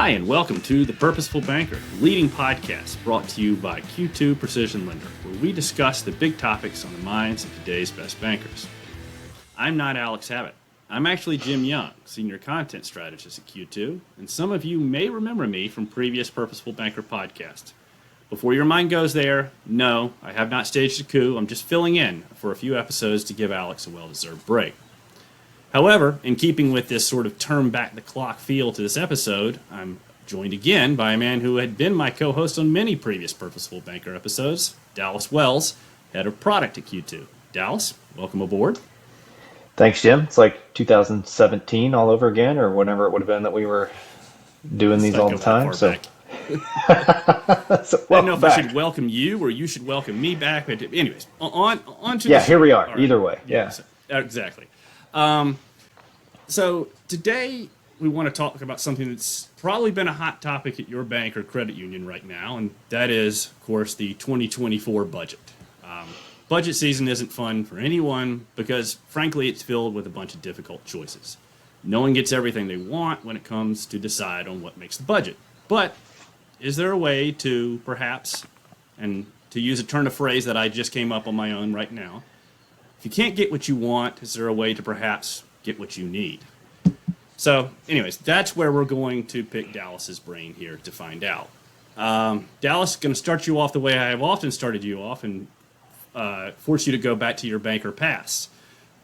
Hi, and welcome to The Purposeful Banker, the leading podcast brought to you by Q2 Precision Lender, where we discuss the big topics on the minds of today's best bankers. I'm not Alex Abbott. I'm actually Jim Young, Senior Content Strategist at Q2, and some of you may remember me from previous Purposeful Banker podcasts. Before your mind goes there, no, I have not staged a coup. I'm just filling in for a few episodes to give Alex a well-deserved break. However, in keeping with this sort of turn back the clock feel to this episode, I'm joined again by a man who had been my co-host on many previous Purposeful Banker episodes, Dallas Wells, Head of Product at Q2. Dallas, welcome aboard. Thanks, Jim. It's like 2017 all over again, or whatever it would have been that we were doing these all the time. So, I don't know if I should welcome you or you should welcome me back. But anyways, on to the show. Here we are. Right. Either way. Yeah. Exactly. So today we want to talk about something that's probably been a hot topic at your bank or credit union right now, and that is, of course, the 2024 budget. Budget season isn't fun for anyone because, frankly, it's filled with a bunch of difficult choices. No one gets everything they want when it comes to decide on what makes the budget. But is there a way to perhaps, and to use a turn of phrase that I just came up on my own right now, if you can't get what you want, is there a way to perhaps get what you need? So, anyways, that's where we're going to pick Dallas's brain here to find out. Dallas is going to start you off the way I have often started you off and force you to go back to your banker past.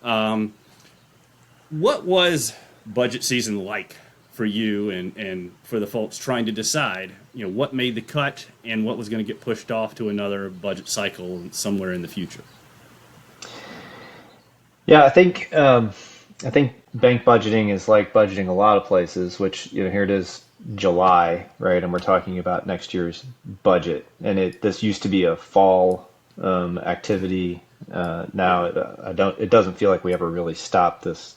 What was budget season like for you and for the folks trying to decide, what made the cut and what was going to get pushed off to another budget cycle somewhere in the future? Yeah, I think bank budgeting is like budgeting a lot of places, which, here it is July, right? And we're talking about next year's budget. And this used to be a fall activity. Now it doesn't feel like we ever really stopped this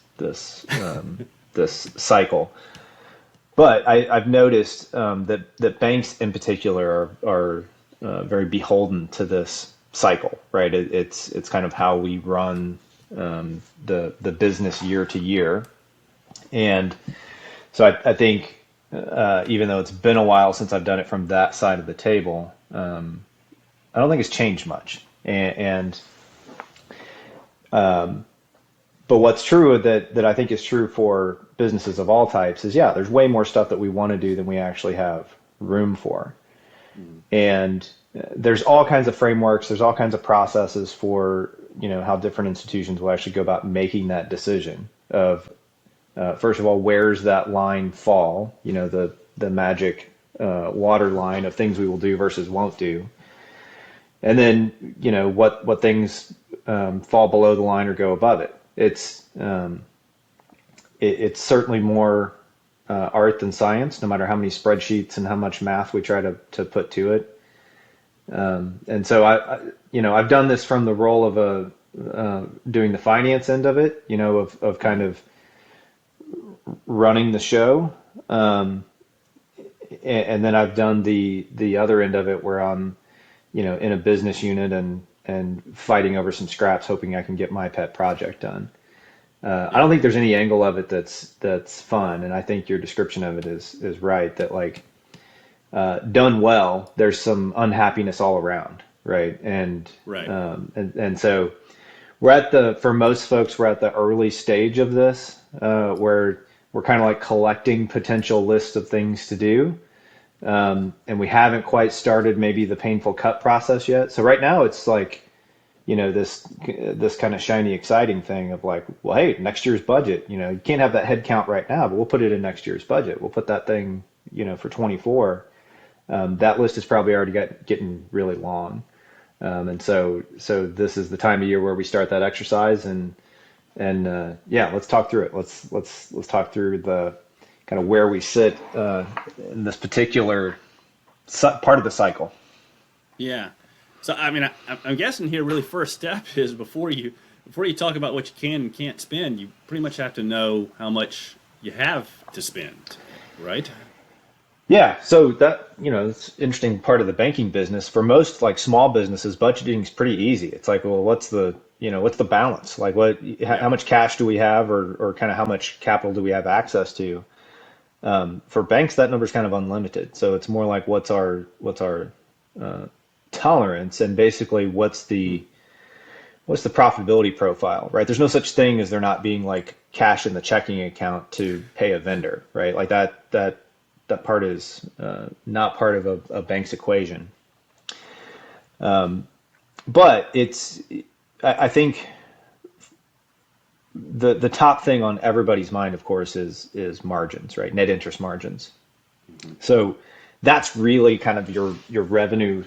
cycle. But I've noticed that banks in particular are very beholden to this cycle, right? It's kind of how we run the business year to year. And so I think even though it's been a while since I've done it from that side of the table, I don't think it's changed much. But what's true that I think is true for businesses of all types is, there's way more stuff that we want to do than we actually have room for. And there's all kinds of frameworks, there's all kinds of processes for, how different institutions will actually go about making that decision of, first of all, where's that line fall, the magic water line of things we will do versus won't do. And then, what things fall below the line or go above it. It's certainly more art than science, no matter how many spreadsheets and how much math we try to put to it. And so I've done this from the role of doing the finance end of it, of kind of running the show. And then I've done the other end of it where I'm, in a business unit and fighting over some scraps, hoping I can get my pet project done. I don't think there's any angle of it that's fun. And I think your description of it is right, that like, done well, there's some unhappiness all around, right? And so for most folks, we're at the early stage of this, where we're kind of like collecting potential lists of things to do, and we haven't quite started maybe the painful cut process yet. So right now it's like, this kind of shiny, exciting thing of like, well, hey, next year's budget, you can't have that head count right now, but we'll put it in next year's budget. We'll put that thing, for 24. That list is probably already getting really long. And so this is the time of year where we start that exercise and let's talk through it. Let's talk through the kind of where we sit, in this particular part of the cycle. Yeah. So, I'm guessing here really first step is before you talk about what you can and can't spend, you pretty much have to know how much you have to spend, right? Yeah, so that, it's an interesting part of the banking business. For most like small businesses, budgeting is pretty easy. It's like, well, what's the balance? Like how much cash do we have or kind of how much capital do we have access to? For banks, that number is kind of unlimited. So it's more like what's our tolerance, and basically what's the profitability profile, right? There's no such thing as there not being like cash in the checking account to pay a vendor, right? Like that part is not part of a bank's equation. But I think the top thing on everybody's mind, of course, is margins, right? Net interest margins. So that's really kind of your revenue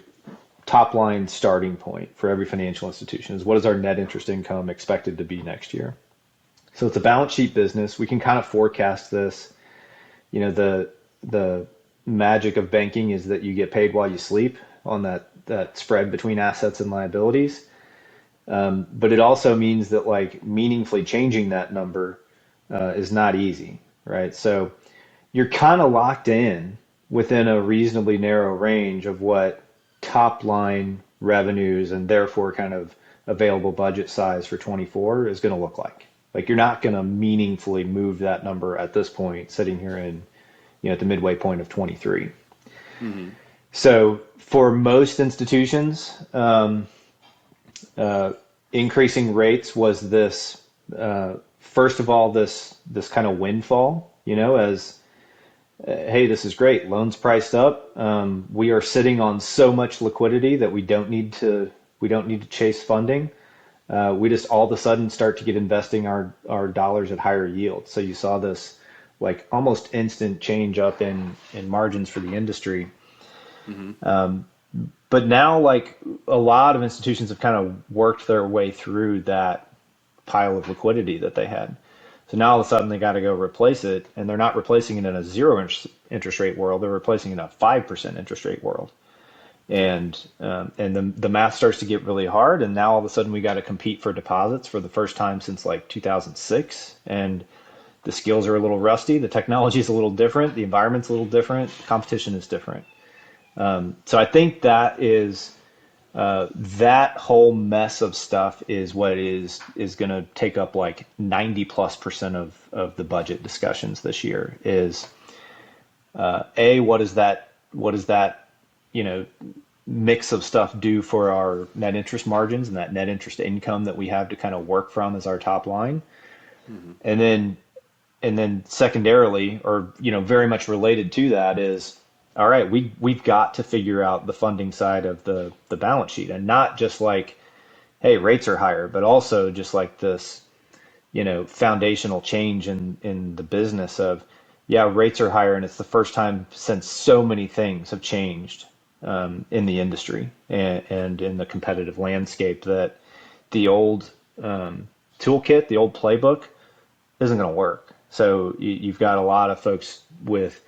top line starting point for every financial institution is what is our net interest income expected to be next year. So it's a balance sheet business. We can kind of forecast this. The magic of banking is that you get paid while you sleep on that spread between assets and liabilities. But it also means that like meaningfully changing that number is not easy, right? So you're kind of locked in within a reasonably narrow range of what top line revenues and therefore kind of available budget size for 24 is going to look like. Like you're not going to meaningfully move that number at this point, sitting here in, at the midway point of 23. Mm-hmm. So for most institutions, increasing rates was this, first of all, this kind of windfall, as hey, this is great. Loans priced up. We are sitting on so much liquidity that we don't need to chase funding. We just all of a sudden start to get investing our dollars at higher yields. So you saw this like almost instant change up in margins for the industry. Mm-hmm. But now like a lot of institutions have kind of worked their way through that pile of liquidity that they had. So now all of a sudden they got to go replace it, and they're not replacing it in a interest rate world. They're replacing it in a 5% interest rate world, and the math starts to get really hard. And now all of a sudden we got to compete for deposits for the first time since like 2006, and the skills are a little rusty. The technology is a little different. The environment's a little different. Competition is different. So I think that whole mess of stuff is what is going to take up like 90+% of the budget discussions this year is what is that mix of stuff do for our net interest margins and that net interest income that we have to kind of work from as our top line. Mm-hmm. And then secondarily, or very much related to that, is all right, we've got to figure out the funding side of the balance sheet, and not just like, hey, rates are higher, but also just like this, foundational change in the business of, yeah, rates are higher, and it's the first time since so many things have changed in the industry and in the competitive landscape that the old toolkit, the old playbook, isn't going to work. So you've got a lot of folks with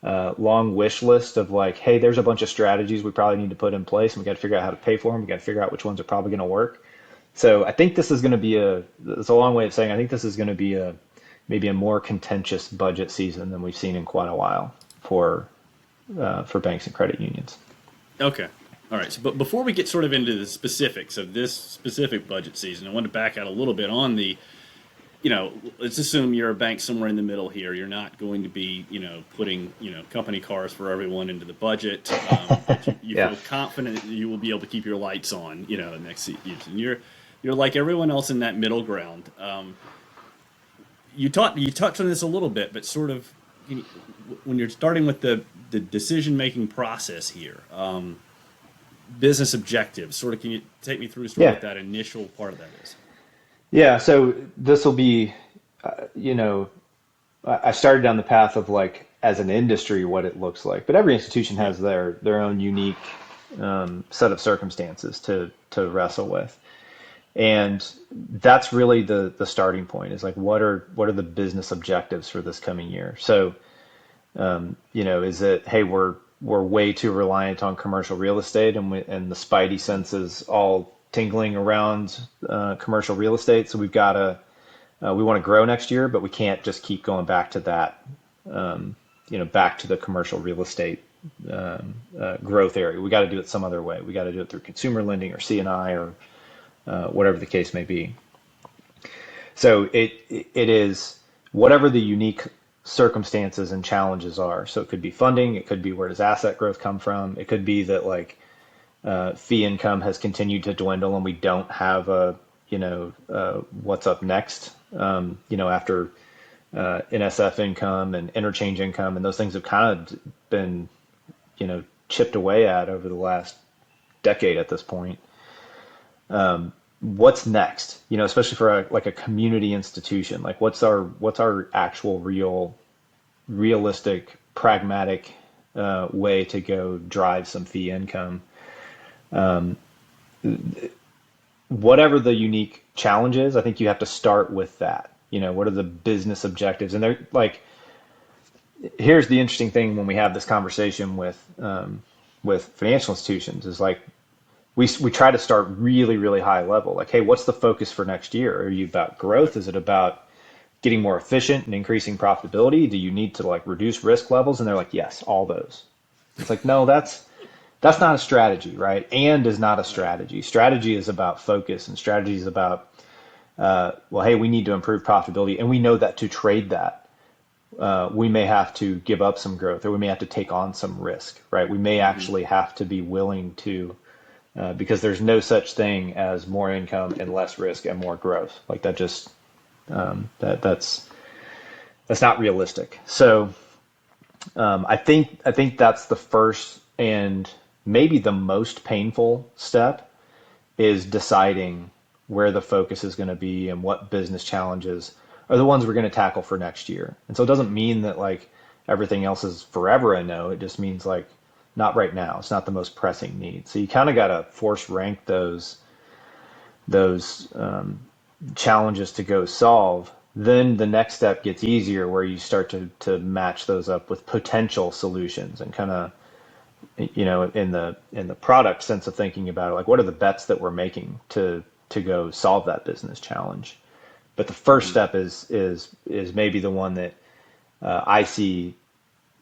long wish list of like, hey, there's a bunch of strategies we probably need to put in place, and we got to figure out how to pay for them. We got to figure out which ones are probably going to work. So I think this is going to be it's a long way of saying I think this is going to be maybe a more contentious budget season than we've seen in quite a while for banks and credit unions. Okay. All right. So, but before we get sort of into the specifics of this specific budget season, I want to back out a little bit on let's assume you're a bank somewhere in the middle here. You're not going to be, putting, company cars for everyone into the budget. But you Yeah. feel confident that you will be able to keep your lights on, next season. You're like everyone else in that middle ground. You touched on this a little bit, but sort of when you're starting with the decision making process here, business objectives. Sort of, can you take me through sort of Yeah. what that initial part of that is? Yeah. So this will be, I started down the path of like as an industry what it looks like, but every institution has their own unique set of circumstances to wrestle with, and that's really the starting point. Is like what are the business objectives for this coming year? So is it, hey, we're way too reliant on commercial real estate, and the spidey senses all tingling around commercial real estate, so we want to grow next year, but we can't just keep going back to that, back to the commercial real estate growth area. We got to do it some other way. We got to do it through consumer lending or C&I or whatever the case may be. So it is whatever the unique circumstances and challenges are. So it could be funding, it could be where does asset growth come from, it could be that like fee income has continued to dwindle and we don't have a what's up next, after NSF income and interchange income, and those things have kind of been chipped away at over the last decade at this point. What's next? Especially for like a community institution, like what's our actual realistic, pragmatic way to go drive some fee income. Whatever the unique challenge is, I think you have to start with that. What are the business objectives? And they're like, here's the interesting thing when we have this conversation with financial institutions is like we try to start really, really high level. Like, hey, what's the focus for next year? Are you about growth? Is it about getting more efficient and increasing profitability? Do you need to like reduce risk levels? And they're like, yes, all those. It's like, no, that's not a strategy, right? And is not a strategy. Strategy is about focus, and strategy is about, well, hey, we need to improve profitability, and we know that to trade that, we may have to give up some growth, or we may have to take on some risk, right? We may actually have to be willing to, because there's no such thing as more income and less risk and more growth. Like that just, that's not realistic. So I think that's the first and maybe the most painful step is deciding where the focus is going to be and what business challenges are the ones we're going to tackle for next year. And so it doesn't mean that like everything else is forever a no. It just means like not right now. It's not the most pressing need. So you kind of got to force rank those challenges to go solve. Then the next step gets easier where you start to match those up with potential solutions and kind of in the product sense of thinking about it, like what are the bets that we're making to go solve that business challenge. But the first step is maybe the one that I see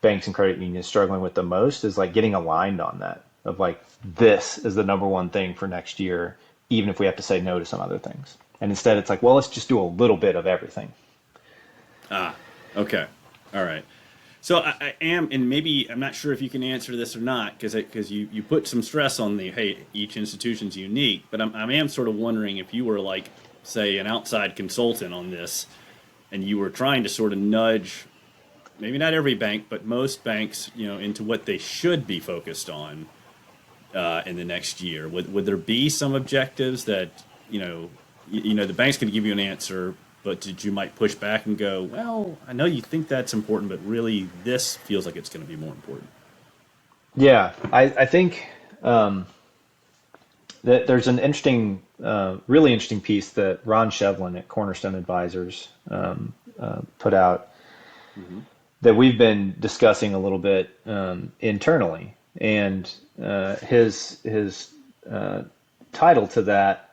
banks and credit unions struggling with the most is like getting aligned on that of like this is the number one thing for next year, even if we have to say no to some other things. And instead it's like, well, let's just do a little bit of everything. Okay. All right. So I am, and maybe I'm not sure if you can answer this or not, because you put some stress on the, hey, each institution's unique, but I am sort of wondering if you were like, say, an outside consultant on this, and you were trying to sort of nudge, maybe not every bank, but most banks, into what they should be focused on in the next year. Would there be some objectives that, the bank's going to give you an answer, but did you might push back and go, well, I know you think that's important, but really this feels like it's going to be more important? Yeah, I think that there's an interesting, really interesting piece that Ron Shevlin at Cornerstone Advisors put out that we've been discussing a little bit internally, and his title to that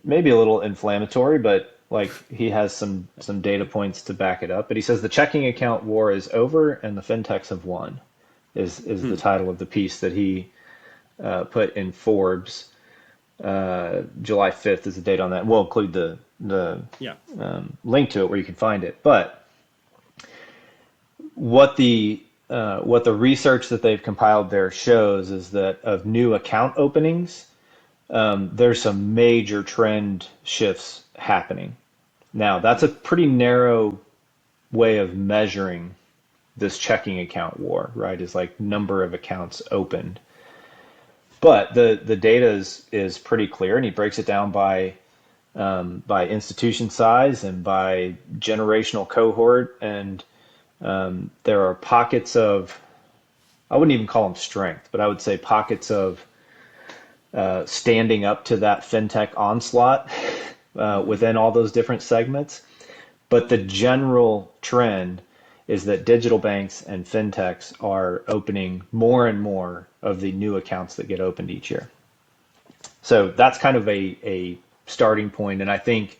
may be a little inflammatory, but like he has some data points to back it up. But he says the checking account war is over and the fintechs have won. Is the title of the piece that he put in Forbes. July 5th is the date on that. We'll include the Yeah. link to it where you can find it. But what the research that they've compiled there shows is that of new account openings, there's some major trend shifts happening. Now, that's a pretty narrow way of measuring this checking account war, right? Is like number of accounts opened. But the data is pretty clear, and he breaks it down by institution size and by generational cohort, and there are pockets of, I wouldn't even call them strength, but I would say pockets of standing up to that fintech onslaught within all those different segments. But the general trend is that digital banks and fintechs are opening more and more of the new accounts that get opened each year. So that's kind of a starting point. And I think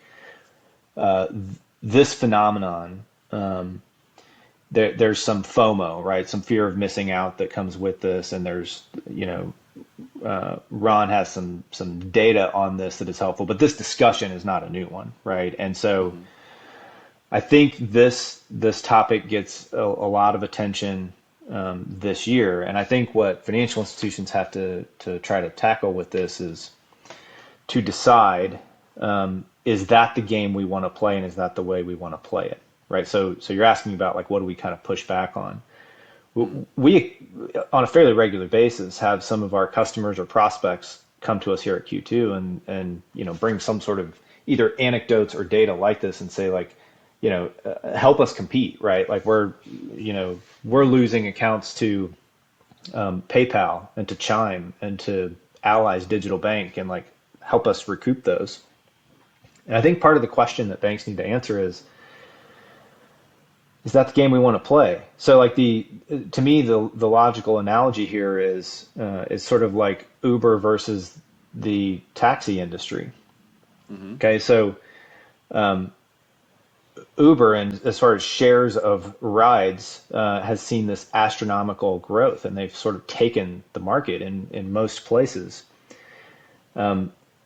this phenomenon, there's some FOMO, right? Some fear of missing out that comes with this. And there's, Ron has some data on this that is helpful, but this discussion is not a new one, right? And so I think this topic gets a lot of attention this year, and I think what financial institutions have to try to tackle with this is to decide, is that the game we want to play, and is that the way we want to play it, right? So you're asking about like what do we kind of push back on? We, on a fairly regular basis, have some of our customers or prospects come to us here at Q2 and bring some sort of either anecdotes or data like this and say like, help us compete, right? Like we're losing accounts to PayPal and to Chime and to Ally's digital bank, and like help us recoup those. And I think part of the question that banks need to answer is that the game we want to play? So like to me, the logical analogy here is sort of like Uber versus the taxi industry. Okay, so Uber, and as far as shares of rides, has seen this astronomical growth, and they've sort of taken the market in most places.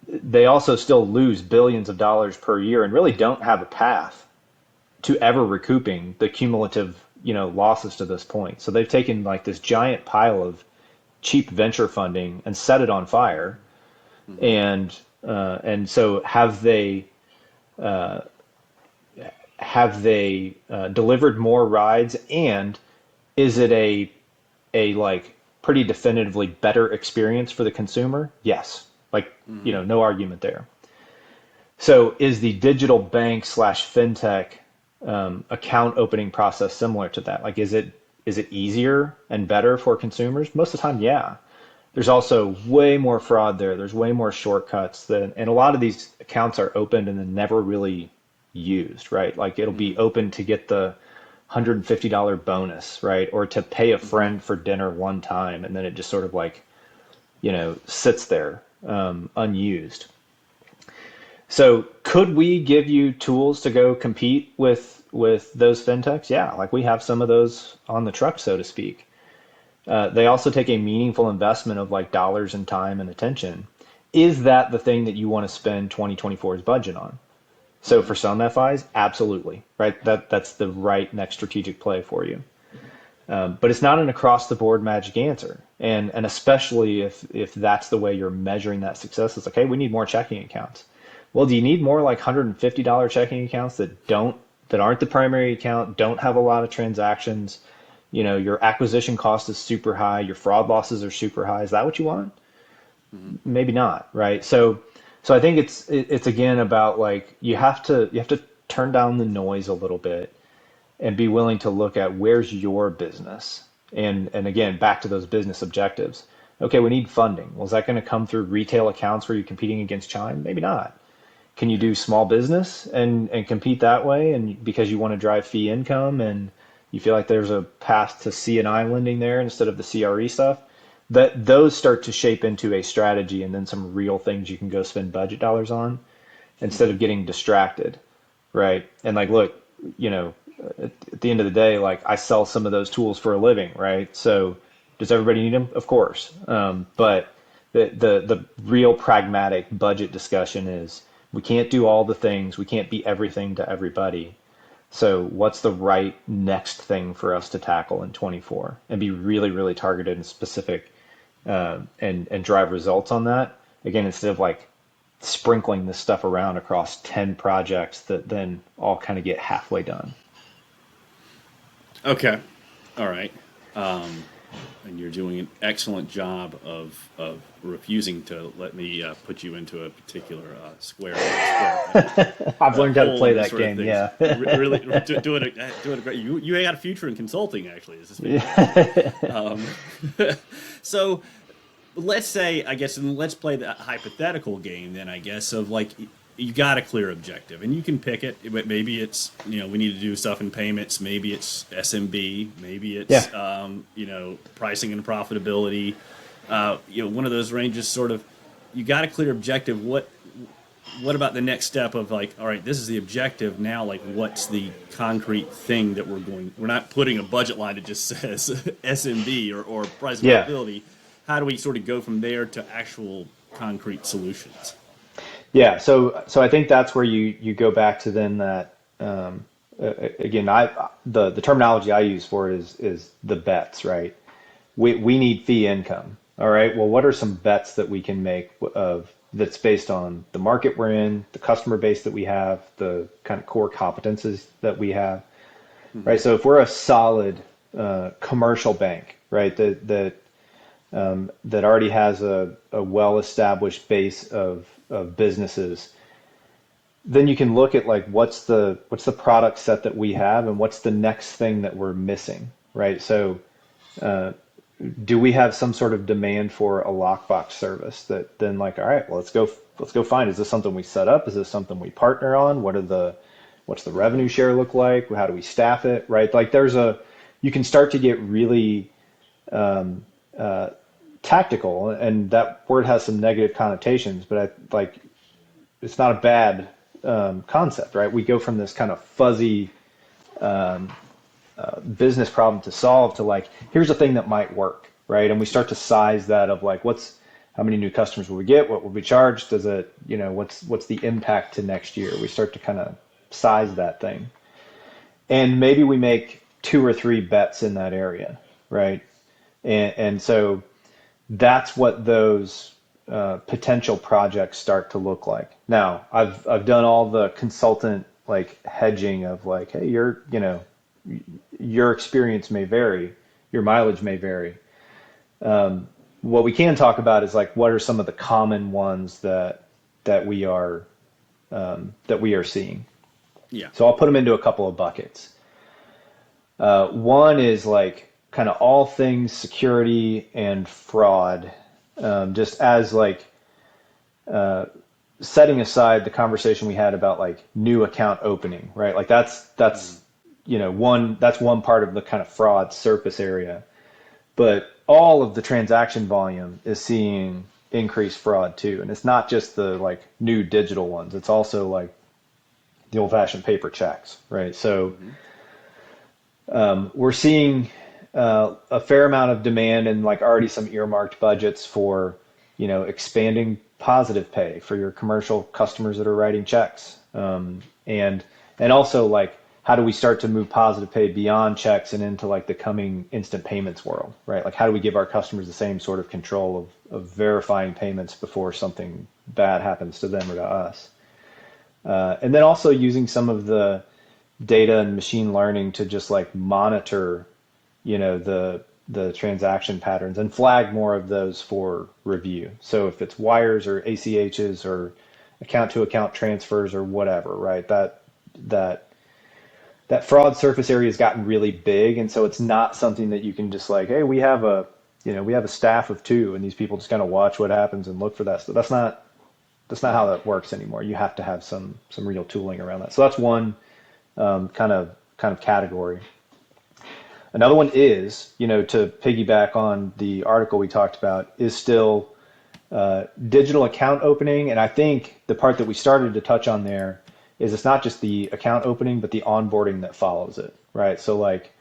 They also still lose billions of dollars per year and really don't have a path to ever recouping the cumulative, losses to this point. So they've taken like this giant pile of cheap venture funding and set it on fire. And so have they delivered more rides, and is it a like pretty definitively better experience for the consumer? Yes. Like, no argument there. So is the digital bank slash fintech account opening process similar to that? Like, is it easier and better for consumers? Most of the time, yeah. There's also way more fraud there. There's way more shortcuts and a lot of these accounts are opened and then never really used, right? Like it'll be open to get the $150 bonus, right? Or to pay a friend for dinner one time, and then it just sort of like, sits there unused. So could we give you tools to go compete with those fintechs? Yeah, like we have some of those on the truck, so to speak. They also take a meaningful investment of like dollars and time and attention. Is that the thing that you want to spend 2024's budget on? So for some FIs, absolutely, right? That's the right next strategic play for you. But it's not an across the board magic answer. And especially if that's the way you're measuring that success, it's like, hey, we need more checking accounts. Well, do you need more like $150 checking accounts that aren't the primary account, don't have a lot of transactions? Your acquisition cost is super high, your fraud losses are super high. Is that what you want? Maybe not, right? So I think it's again about like you have to turn down the noise a little bit and be willing to look at where's your business, and again back to those business objectives. Okay, we need funding. Well, is that going to come through retail accounts where you're competing against Chime? Maybe not. Can you do small business and compete that way, and because you want to drive fee income and you feel like there's a path to C&I lending there instead of the CRE stuff? That those start to shape into a strategy and then some real things you can go spend budget dollars on instead of getting distracted, right? And like, look, at the end of the day, like I sell some of those tools for a living, right? So does everybody need them? Of course. But the real pragmatic budget discussion is we can't do all the things. We can't be everything to everybody. So what's the right next thing for us to tackle in 24 and be really, really targeted and specific, and drive results on that? Again, instead of like sprinkling this stuff around across 10 projects that then all kind of get halfway done. Okay. All right. And you're doing an excellent job of refusing to let me put you into a particular square. I've learned how to play that sort of game. things. Yeah. Really doing a great. You ain't got a future in consulting, actually. Is this? So let's say, I guess, and let's play the hypothetical game then, I guess, of like you got a clear objective and you can pick it. But maybe it's, we need to do stuff in payments. Maybe it's SMB. Maybe it's, pricing and profitability. One of those ranges sort of, you got a clear objective. What about the next step of like, all right, this is the objective now, like what's the concrete thing that we're not putting a budget line that just says SMB or price and profitability. How do we sort of go from there to actual concrete solutions? Yeah. So I think that's where you go back to then that, again, the terminology I use for it is the bets, right? We need fee income. All right. Well, what are some bets that we can make of that's based on the market we're in, the customer base that we have, the kind of core competencies that we have, Mm-hmm. right? So if we're a solid commercial bank, right, that already has a well-established base of businesses, then you can look at like what's the product set that we have and what's the next thing that we're missing, right? So do we have some sort of demand for a lockbox service that then like, all right, well, let's go find, is this something we set up? Is this something we partner on? What's the revenue share look like? How do we staff it? Right? Like you can start to get really tactical, and that word has some negative connotations, but it's not a bad concept, right? We go from this kind of fuzzy business problem to solve to like, here's a thing that might work, right? And we start to size that of like, how many new customers will we get? What will we charge? Does it, what's the impact to next year? We start to kind of size that thing. And maybe we make 2 or 3 bets in that area, right? And so that's what those potential projects start to look like. Now, I've done all the consultant like hedging of like, hey, your experience may vary, your mileage may vary. What we can talk about is like, what are some of the common ones that we are seeing? Yeah. So I'll put them into a couple of buckets. One is like kind of all things security and fraud, just as like setting aside the conversation we had about like new account opening, right? Like that's one part of the kind of fraud surface area, but all of the transaction volume is seeing increased fraud too. And it's not just the like new digital ones. It's also like the old fashioned paper checks, right? So we're seeing a fair amount of demand and like already some earmarked budgets for, expanding positive pay for your commercial customers that are writing checks. And also like, how do we start to move positive pay beyond checks and into like the coming instant payments world, right? Like how do we give our customers the same sort of control of verifying payments before something bad happens to them or to us? And then also using some of the data and machine learning to just like monitor, the transaction patterns and flag more of those for review. So if it's wires or ACHs or account to account transfers or whatever, right? That fraud surface area has gotten really big, and so it's not something that you can just like, hey, we have a staff of 2, and these people just kind of watch what happens and look for that. So that's not how that works anymore. You have to have some real tooling around that. So that's one kind of category. Another one is, to piggyback on the article we talked about, is still digital account opening. And I think the part that we started to touch on there is it's not just the account opening, but the onboarding that follows it, right? So like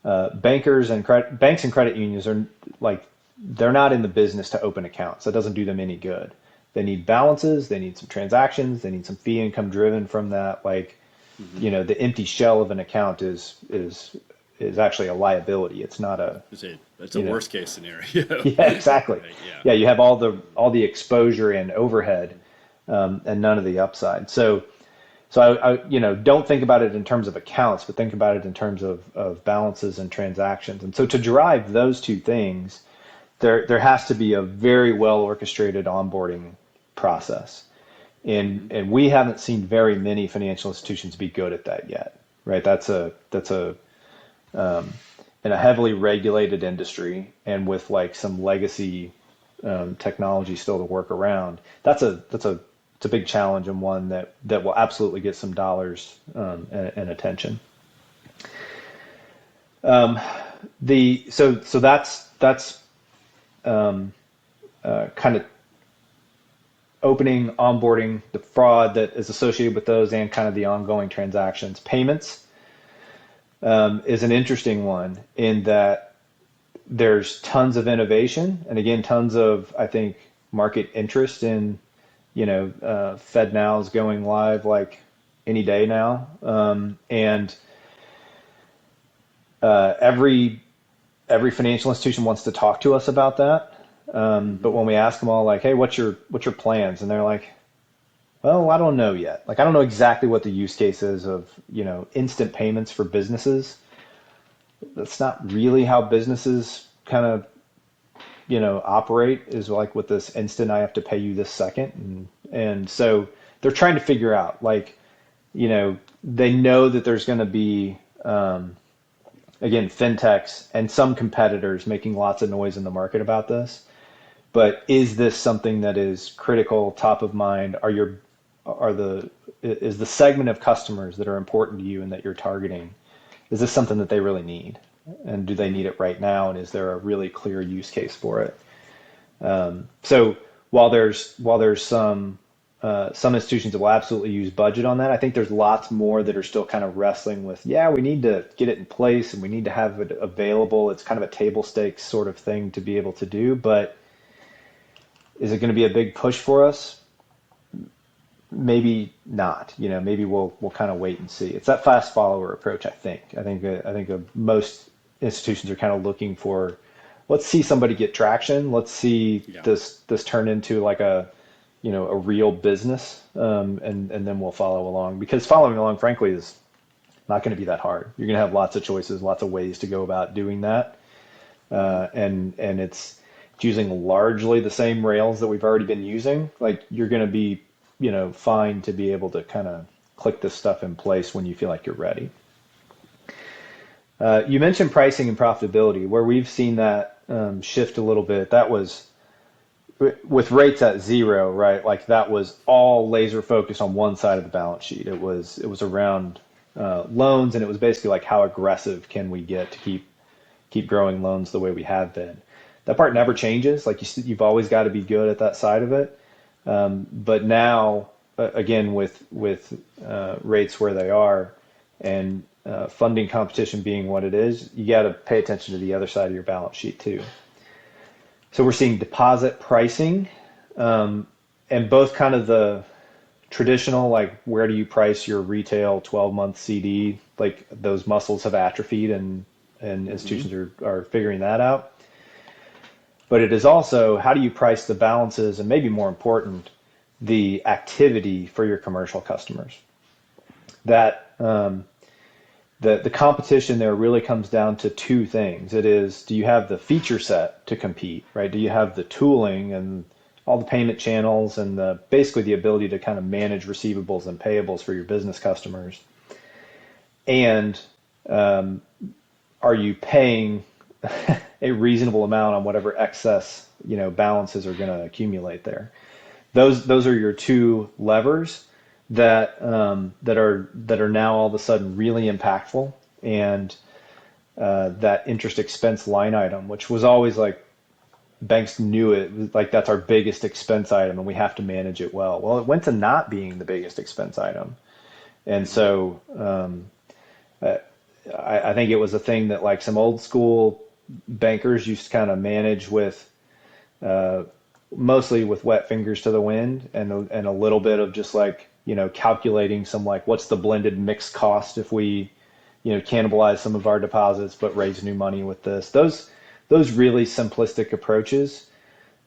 banks and credit unions are like, they're not in the business to open accounts. That doesn't do them any good. They need balances, they need some transactions, they need some fee income driven from that. Like, the empty shell of an account is actually a liability. It's not a. It's a worst case scenario. Yeah, exactly. Right, Yeah, you have all the exposure and overhead, and none of the upside. So I don't think about it in terms of accounts, but think about it in terms of balances and transactions. And so to drive those two things, there has to be a very well orchestrated onboarding process. And we haven't seen very many financial institutions be good at that yet, right? That's in a heavily regulated industry and with like some legacy technology still to work around. It's a big challenge, and one that will absolutely get some dollars and attention. So that's kind of opening, onboarding, the fraud that is associated with those, and kind of the ongoing transactions. Payments is an interesting one in that there's tons of innovation, and again, tons of, I think, market interest in, FedNow is going live like any day now. And every financial institution wants to talk to us about that. But when we ask them all, like, hey, what's your plans? And they're like, well, I don't know yet. Like, I don't know exactly what the use case is of, instant payments for businesses. That's not really how businesses kind of, operate, is like with this instant, I have to pay you this second. And so they're trying to figure out, like, they know that there's going to be, again, fintechs and some competitors making lots of noise in the market about this. But is this something that is critical, top of mind? Is the segment of customers that are important to you and that you're targeting, is this something that they really need? And do they need it right now? And is there a really clear use case for it? So while there's some institutions that will absolutely use budget on that, I think there's lots more that are still kind of wrestling with, yeah, we need to get it in place and we need to have it available. It's kind of a table stakes sort of thing to be able to do, but is it going to be a big push for us? Maybe not. Maybe we'll kind of wait and see. It's that fast follower approach. I think most institutions are kind of looking for, let's see somebody get traction. Let's see Yeah. this turn into like a real business, and then we'll follow along, because following along, frankly, is not going to be that hard. You're going to have lots of choices, lots of ways to go about doing that, and it's using largely the same rails that we've already been using. Like, you're going to be, fine to be able to kind of click this stuff in place when you feel like you're ready. You mentioned pricing and profitability, where we've seen that shift a little bit. That was with rates at zero, right? Like, that was all laser focused on one side of the balance sheet. It was around loans, and it was basically like, how aggressive can we get to keep growing loans the way we have been. That part never changes. Like, you've always got to be good at that side of it. But now, again, with rates where they are, and funding competition being what it is, you got to pay attention to the other side of your balance sheet too. So we're seeing deposit pricing, and both kind of the traditional, like, where do you price your retail 12-month CD? Like, those muscles have atrophied, and Hmm. institutions are figuring that out. But it is also, how do you price the balances, and maybe more important, the activity for your commercial customers? That the competition there really comes down to two things. It is, do you have the feature set to compete, right? Do you have the tooling and all the payment channels and basically the ability to kind of manage receivables and payables for your business customers? And are you paying a reasonable amount on whatever excess, balances are going to accumulate there? Those are your two levers that are now all of a sudden really impactful. And that interest expense line item, which was always like, banks knew it, like, that's our biggest expense item and we have to manage it well. Well, it went to not being the biggest expense item. And so I think it was a thing that, like, some old school bankers used to kind of manage with, mostly with wet fingers to the wind, and a little bit of just, like, calculating some, like, what's the blended mix cost if we, cannibalize some of our deposits but raise new money with this. Those really simplistic approaches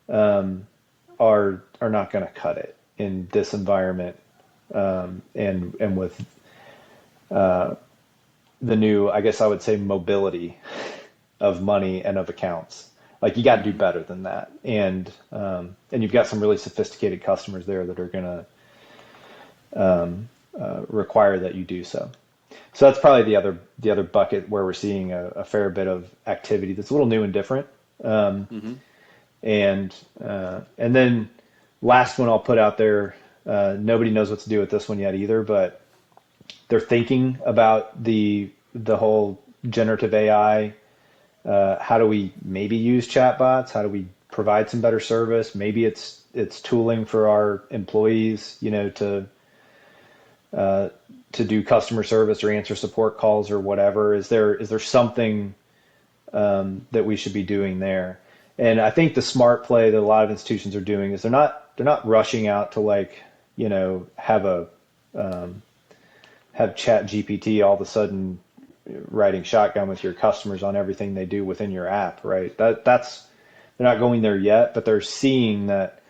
are not going to cut it in this environment, and with the new, I guess I would say, mobility of money and of accounts. Like, you got to do better than that, and you've got some really sophisticated customers there that are going to require that you do so. So that's probably the other bucket where we're seeing a fair bit of activity that's a little new and different. Um, Hmm. and then last one I'll put out there. Nobody knows what to do with this one yet either, but they're thinking about the whole generative AI. How do we maybe use chatbots? How do we provide some better service? Maybe it's tooling for our employees, to do customer service or answer support calls or whatever. Is there something that we should be doing there? And I think the smart play that a lot of institutions are doing is they're not rushing out to, like, have have Chat GPT all of a sudden riding shotgun with your customers on everything they do within your app, right? That's they're not going there yet, but they're seeing that,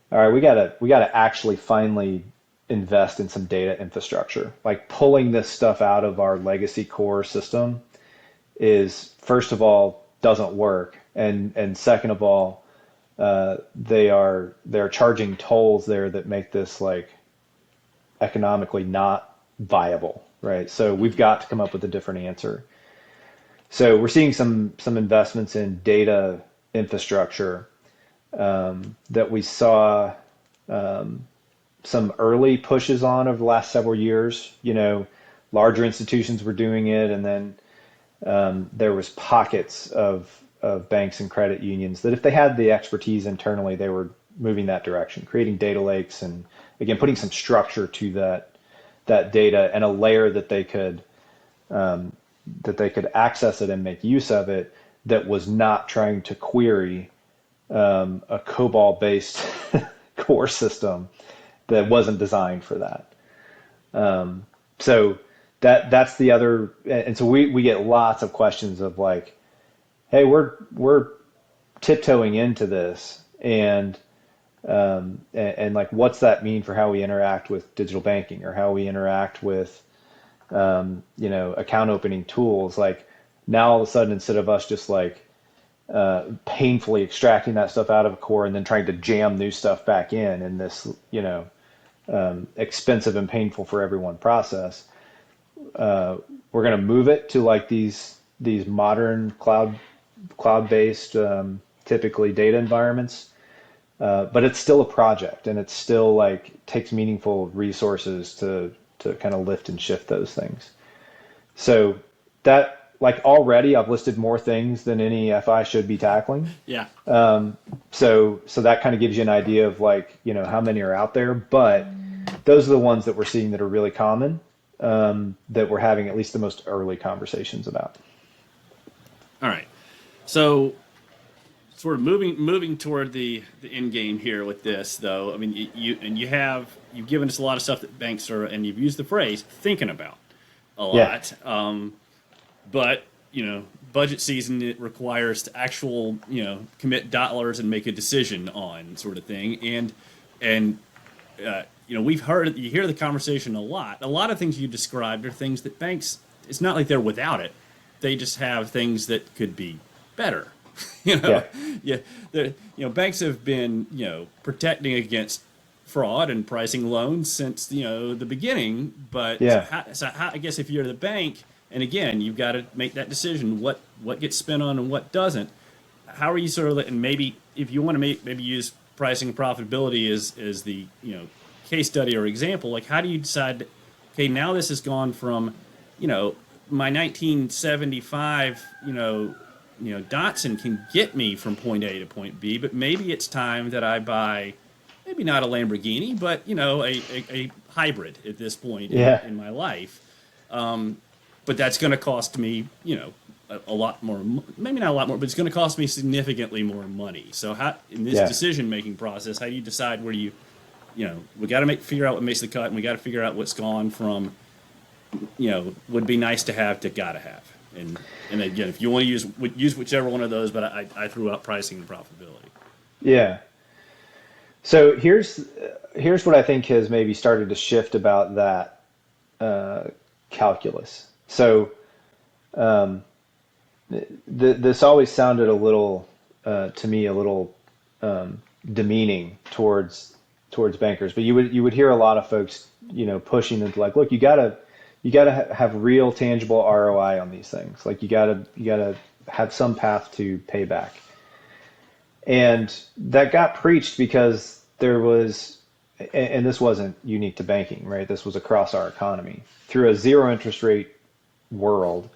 all right, we gotta actually finally invest in some data infrastructure. Like pulling this stuff out of our legacy core system is, first of all, doesn't work, and second of all, they're charging tolls there that make this like economically not viable, right? So we've got to come up with a different answer. So we're seeing some investments in data infrastructure, that we saw some early pushes on over the last several years. Larger institutions were doing it, and then there was pockets of banks and credit unions that if they had the expertise internally, they were moving that direction, creating data lakes, and again putting some structure to that data and a layer that they could access it and make use of it, that was not trying to query a COBOL based core system that wasn't designed for that. So that's the other, and so we get lots of questions of like, hey, we're tiptoeing into this, and like, what's that mean for how we interact with digital banking, or how we interact with account opening tools? Like, now all of a sudden, instead of us just like painfully extracting that stuff out of a core and then trying to jam new stuff back in this expensive and painful for everyone process, we're going to move it to like these modern cloud-based, typically data environments. But it's still a project, and it still like takes meaningful resources to kind of lift and shift those things. So that, like, already I've listed more things than any FI should be tackling. Yeah. So that kind of gives you an idea of like, how many are out there, but those are the ones that we're seeing that are really common, that we're having at least the most early conversations about. All right. So sort of moving toward the end game here with this, though. I mean, you've given us a lot of stuff that banks are, and you've used the phrase thinking about a lot. Yeah. But budget season, it requires to actual commit dollars and make a decision on, sort of thing. And you hear the conversation a lot. A lot of things you described are things that banks, it's not like they're without it. They just have things that could be better. Banks have been protecting against fraud and pricing loans since the beginning. But I guess if you're the bank, and again, you've got to make that decision, what gets spent on and what doesn't. How are you sort of, and maybe if you want to maybe use pricing and profitability as the case study or example, like, how do you decide, okay, now this has gone from my 1975 Datsun can get me from point A to point B, but maybe it's time that I buy, maybe not a Lamborghini, but a hybrid at this point in my life. But that's going to cost me, a lot more. Maybe not a lot more, but it's going to cost me significantly more money. So, how in this decision-making process, how do you decide where we got to figure out what makes the cut, and we got to figure out what's gone from, would be nice to have to gotta have. And again, if you want to use whichever one of those, but I threw out pricing and profitability. Yeah. So here's what I think has maybe started to shift about that calculus. So this always sounded a little, to me, a little demeaning towards bankers, but you would hear a lot of folks, pushing them to like, look, you gotta have real tangible ROI on these things. Like, you gotta have some path to payback. And that got preached because there was, and this wasn't unique to banking, right? This was across our economy. Through a zero interest rate world,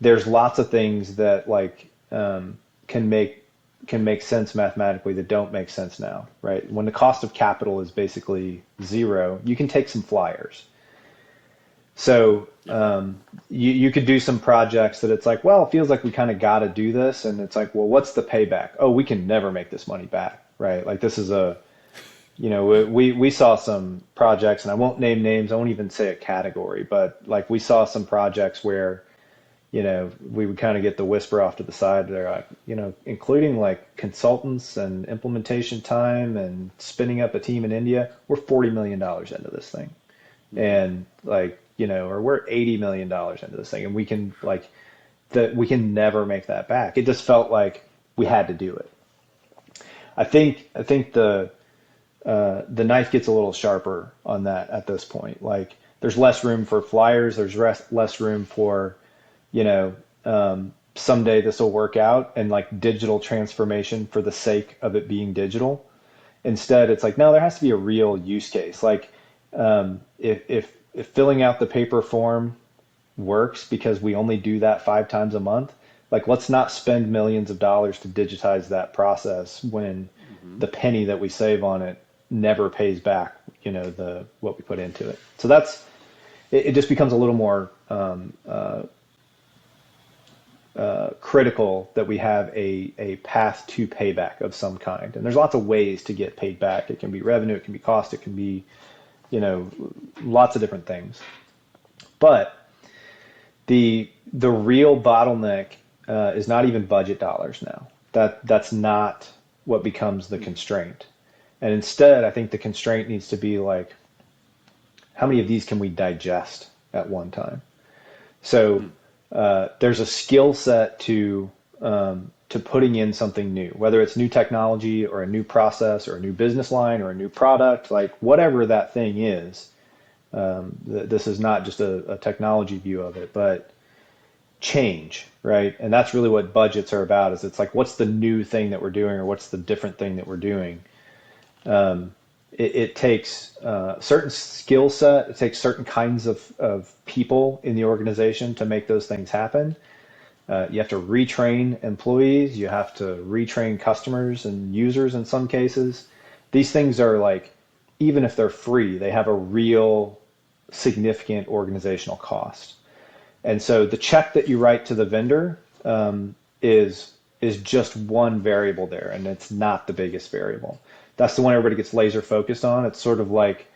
there's lots of things that like can make sense mathematically that don't make sense now, right? When the cost of capital is basically zero, you can take some flyers. So you could do some projects that it's like, well, it feels like we kind of got to do this, and it's like, well, what's the payback? Oh, we can never make this money back, right? Like, this is a we saw some projects, and I won't name names. I won't even say a category, but like we saw some projects where, we would kind of get the whisper off to the side. They're like, including like consultants and implementation time and spinning up a team in India, we're $40 million into this thing. And like, or we're $80 million into this thing, and we can like that we can never make that back. It just felt like we had to do it. I think the knife gets a little sharper on that at this point. Like there's less room for flyers. There's less room for, someday this will work out and like digital transformation for the sake of it being digital. Instead, it's like, no, there has to be a real use case. Like if filling out the paper form works because we only do that 5 times a month, like let's not spend millions of dollars to digitize that process when the penny that we save on it never pays back, the what we put into it. So it just becomes a little more critical that we have a path to payback of some kind. And there's lots of ways to get paid back. It can be revenue, it can be cost, it can be, lots of different things. But the real bottleneck is not even budget dollars now. That's not what becomes the constraint. And instead, I think the constraint needs to be like, how many of these can we digest at one time? So there's a skill set to putting in something new, whether it's new technology or a new process or a new business line or a new product, like whatever that thing is. This is not just a technology view of it, but change, right? And that's really what budgets are about. Is it's like, what's the new thing that we're doing, or what's the different thing that we're doing? It takes certain skill set. It takes certain kinds of people in the organization to make those things happen. You have to retrain employees. You have to retrain customers and users in some cases. These things are like, even if they're free, they have a real significant organizational cost. And so the check that you write to the vendor is just one variable there, and it's not the biggest variable. That's the one everybody gets laser focused on. It's sort of like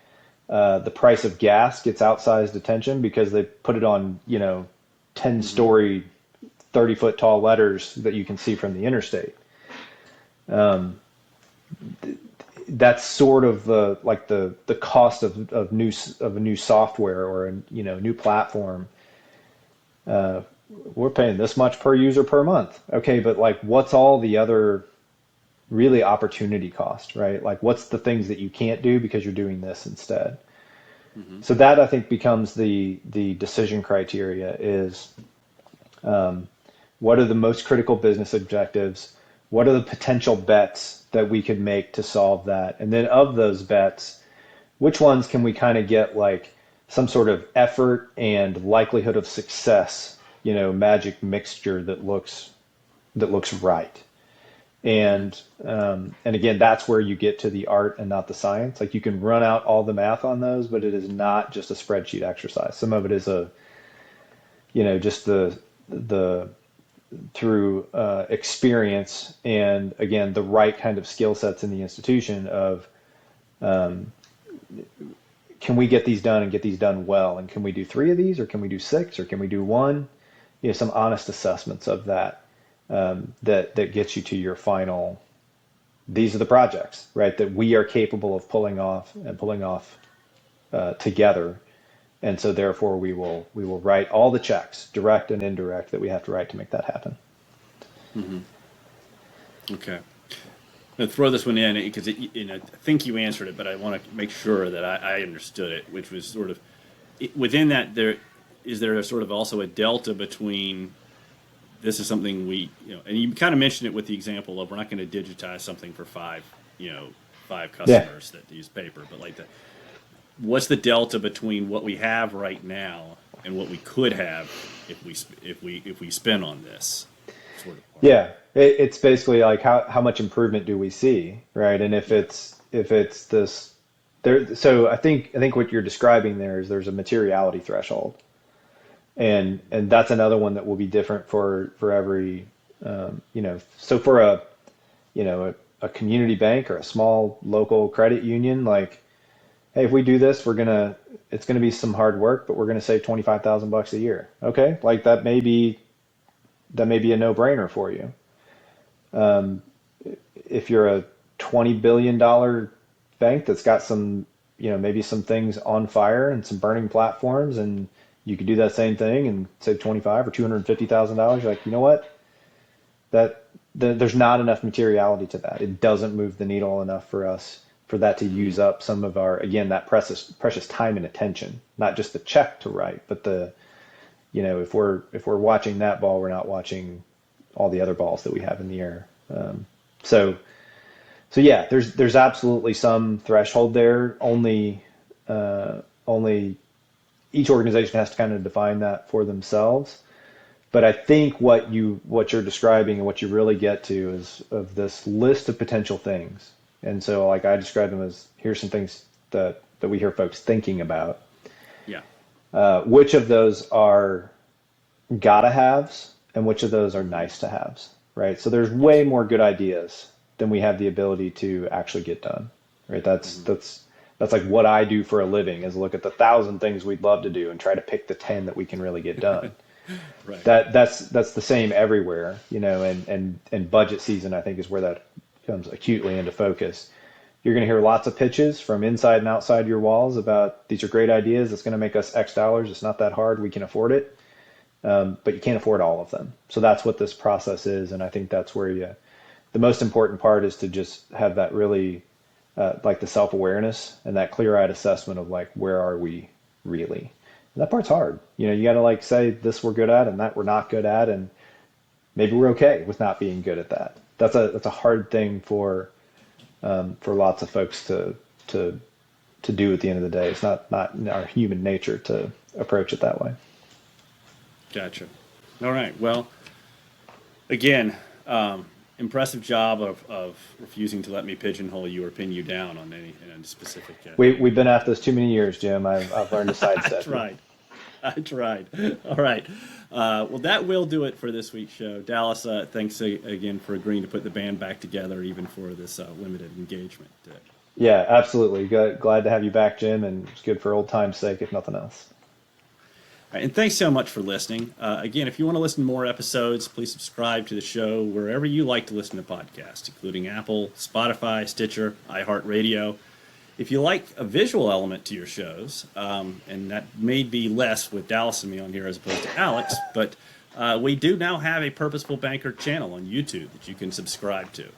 the price of gas gets outsized attention because they put it on, 10-story, 30-foot tall letters that you can see from the interstate. That's sort of the cost of a new software or a new platform. We're paying this much per user per month. Okay, but like what's all the other really opportunity cost, right? Like what's the things that you can't do because you're doing this instead? So that I think becomes the decision criteria is what are the most critical business objectives? What are the potential bets that we could make to solve that? And then of those bets, which ones can we kind of get like some sort of effort and likelihood of success, magic mixture that looks right. And again, that's where you get to the art and not the science. Like you can run out all the math on those, but it is not just a spreadsheet exercise. Some of it is just the through experience and again the right kind of skill sets in the institution of can we get these done and get these done well, and can we do 3 of these, or can we do 6, or can we do 1? Some honest assessments of that that gets you to your final. These are the projects, right, that we are capable of pulling off together. And so therefore we will write all the checks, direct and indirect, that we have to write to make that happen. Okay. I'm going to throw this one in because I think you answered it, but I want to make sure that I understood it, which was sort of within that is there a sort of also a delta between this is something and you kind of mentioned it with the example of we're not going to digitize something for five customers that use paper, but like what's the delta between what we have right now and what we could have if we spend on this sort of part? Yeah, it's basically like how much improvement do we see, right? And if it's this there, so I think what you're describing there is there's a materiality threshold, and that's another one that will be different for every so for a a community bank or a small local credit union, like, hey, if we do this, it's gonna be some hard work, but we're gonna save $25,000 a year. Okay, like that may be a no-brainer for you. If you're a $20 billion bank that's got some, maybe some things on fire and some burning platforms, and you could do that same thing and save 25 or $250,000. You're like, you know what? There's not enough materiality to that. It doesn't move the needle enough for us for that to use up some of our, again, that precious time and attention, not just the check to write, but if we're watching that ball, we're not watching all the other balls that we have in the air. So yeah, there's absolutely some threshold there. Only each organization has to kind of define that for themselves. But I think what you're describing and what you really get to is of this list of potential things. And so, like, I describe them as, here's some things that we hear folks thinking about. Yeah. Which of those are gotta haves and which of those are nice to haves, right? So there's way more good ideas than we have the ability to actually get done, right? That's like what I do for a living, is look at the 1,000 things we'd love to do and try to pick the 10 that we can really get done. Right. That's the same everywhere, and budget season, I think, is where that comes acutely into focus. You're going to hear lots of pitches from inside and outside your walls about, these are great ideas. It's going to make us X dollars. It's not that hard. We can afford it. But you can't afford all of them. So that's what this process is. And I think that's where the most important part is to just have that really, like, the self-awareness and that clear-eyed assessment of, like, where are we really? And that part's hard. You got to, like, say this we're good at and that we're not good at, and maybe we're okay with not being good at that. That's a hard thing for lots of folks to do at the end of the day. It's not in our human nature to approach it that way. Gotcha. All right. Well, again, impressive job of refusing to let me pigeonhole you or pin you down on any specific. We've been at this too many years, Jim. I've learned to sidestep. That's right. I tried. All right. Well, that will do it for this week's show. Dallas, thanks again for agreeing to put the band back together, even for this limited engagement. Yeah, absolutely. Glad to have you back, Jim, and it's good for old time's sake, if nothing else. All right, and thanks so much for listening. Again, if you want to listen to more episodes, please subscribe to the show wherever you like to listen to podcasts, including Apple, Spotify, Stitcher, iHeartRadio. If you like a visual element to your shows, and that may be less with Dallas and me on here as opposed to Alex, but we do now have a Purposeful Banker channel on YouTube that you can subscribe to.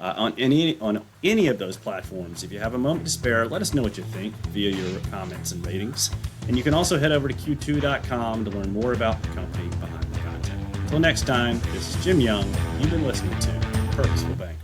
On any of those platforms. If you have a moment to spare, let us know what you think via your comments and ratings. And you can also head over to q2.com to learn more about the company behind the content. Until next time, this is Jim Young. You've been listening to Purposeful Banker.